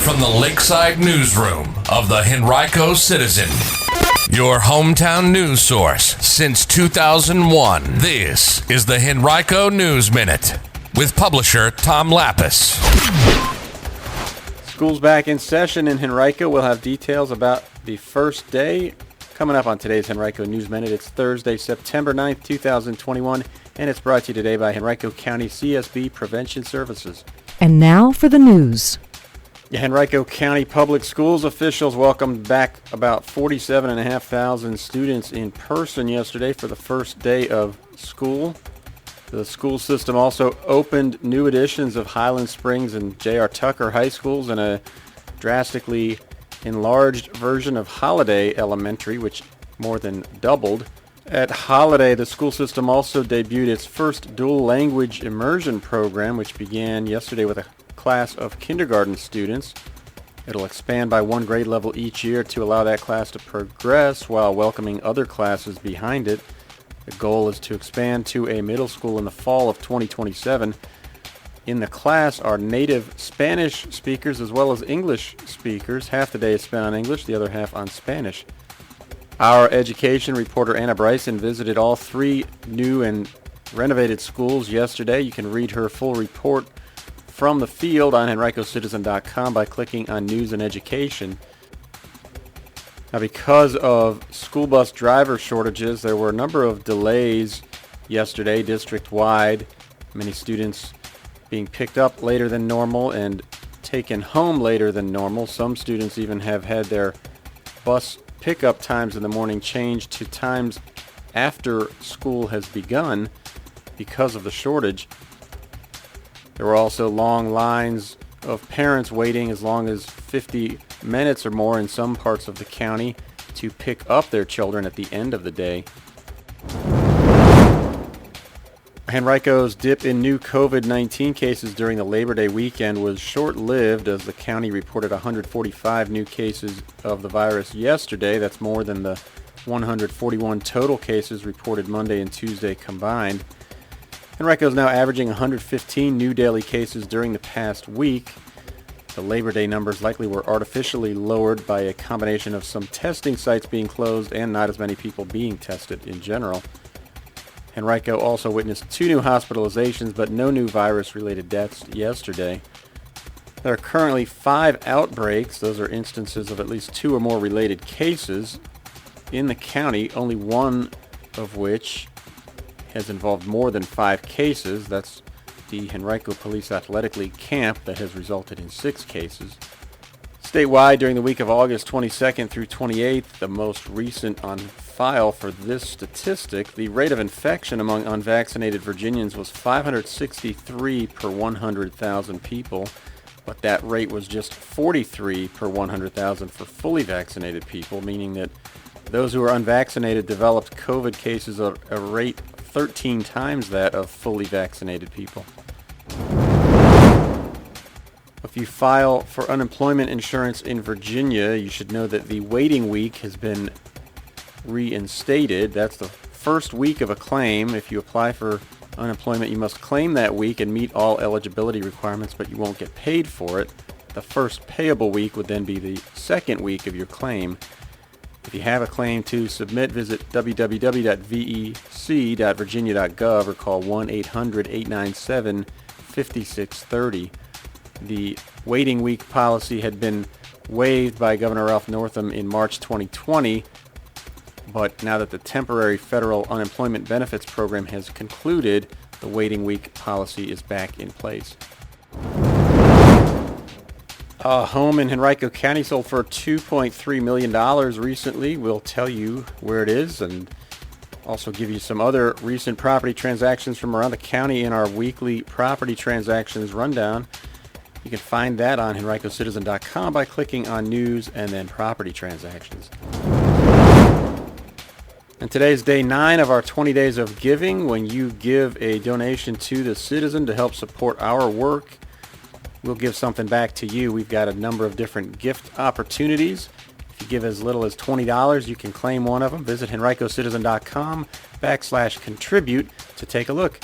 from the Lakeside Newsroom of the Henrico Citizen, your hometown news source since 2001. This is the Henrico News Minute with publisher Tom Lapis. School's back in session in Henrico. We'll have details about the first day coming up on today's Henrico News Minute. It's Thursday, September 9th, 2021, and it's brought to you today by Henrico County CSB Prevention Services. And now for the news. Henrico County Public Schools officials welcomed back about 47,500 students in person yesterday for the first day of school. The school system also opened new editions of Highland Springs and J.R. Tucker High Schools and a drastically enlarged version of Holiday Elementary, which more than doubled. At Holiday, the school system also debuted its first dual language immersion program, which began yesterday with a class of kindergarten students. It'll expand by one grade level each year to allow that class to progress while welcoming other classes behind it. The goal is to expand to a middle school in the fall of 2027. In the class are native Spanish speakers as well as English speakers. Half the day is spent on English, the other half on Spanish. Our education reporter Anna Bryson visited all three new and renovated schools yesterday. You can read her full report from the field on henricocitizen.com by clicking on News and Education. Now, because of school bus driver shortages, there were a number of delays yesterday district-wide. Many students being picked up later than normal and taken home later than normal. Some students even have had their bus pickup times in the morning changed to times after school has begun because of the shortage. There were also long lines of parents waiting as long as 50 minutes or more in some parts of the county to pick up their children at the end of the day. Henrico's dip in new COVID-19 cases during the Labor Day weekend was short-lived as the county reported 145 new cases of the virus yesterday. That's more than the 141 total cases reported Monday and Tuesday combined. Henrico is now averaging 115 new daily cases during the past week. The Labor Day numbers likely were artificially lowered by a combination of some testing sites being closed and not as many people being tested in general. Henrico also witnessed 2 new hospitalizations, but no new virus-related deaths yesterday. There are currently 5 outbreaks. Those are instances of at least 2 or more related cases in the county, only one of which has involved more than 5 cases. That's the Henrico Police Athletic League camp that has resulted in 6 cases. Statewide, during the week of August 22nd through 28th, the most recent on file for this statistic, the rate of infection among unvaccinated Virginians was 563 per 100,000 people, but that rate was just 43 per 100,000 for fully vaccinated people, meaning that those who are unvaccinated developed COVID cases at a rate 13 times that of fully vaccinated people. If you file for unemployment insurance in Virginia, you should know that the waiting week has been reinstated. That's the first week of a claim. If you apply for unemployment, you must claim that week and meet all eligibility requirements, but you won't get paid for it. The first payable week would then be the second week of your claim. If you have a claim to submit, visit www.vec.virginia.gov or call 1-800-897-5630. The waiting week policy had been waived by Governor Ralph Northam in March 2020, but now that the temporary federal unemployment benefits program has concluded, the waiting week policy is back in place. A home in Henrico County sold for $2.3 million recently. We'll tell you where it is and also give you some other recent property transactions from around the county in our weekly property transactions rundown. You can find that on henricocitizen.com by clicking on News and then Property Transactions. And today's day 9 of our 20 days of giving. When you give a donation to the Citizen to help support our work, we'll give something back to you. We've got a number of different gift opportunities. If you give as little as $20, you can claim one of them. Visit henricocitizen.com/contribute to take a look.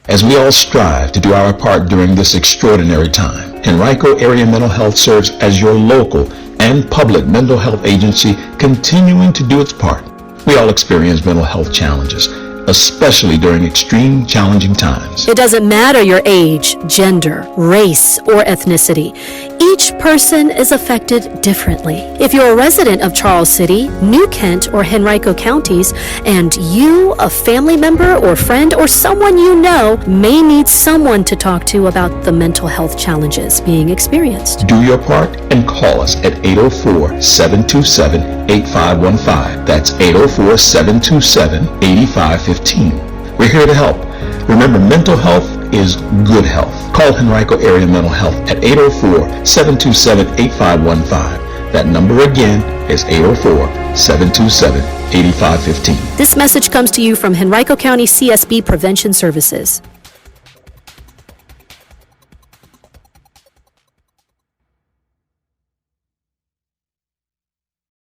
As we all strive to do our part during this extraordinary time, Henrico Area Mental Health serves as your local and public mental health agency, continuing to do its part. We all experience mental health challenges, especially during extreme challenging times. It doesn't matter your age, gender, race, or ethnicity. Each person is affected differently. If you're a resident of Charles City, New Kent, or Henrico counties, and you, a family member or friend or someone you know, may need someone to talk to about the mental health challenges being experienced. Do your part and call us at 804-727-8515. That's 804-727-8515. We're here to help. Remember, mental health is good health. Call Henrico Area Mental Health at 804-727-8515. That number again is 804-727-8515. This message comes to you from Henrico County CSB Prevention Services.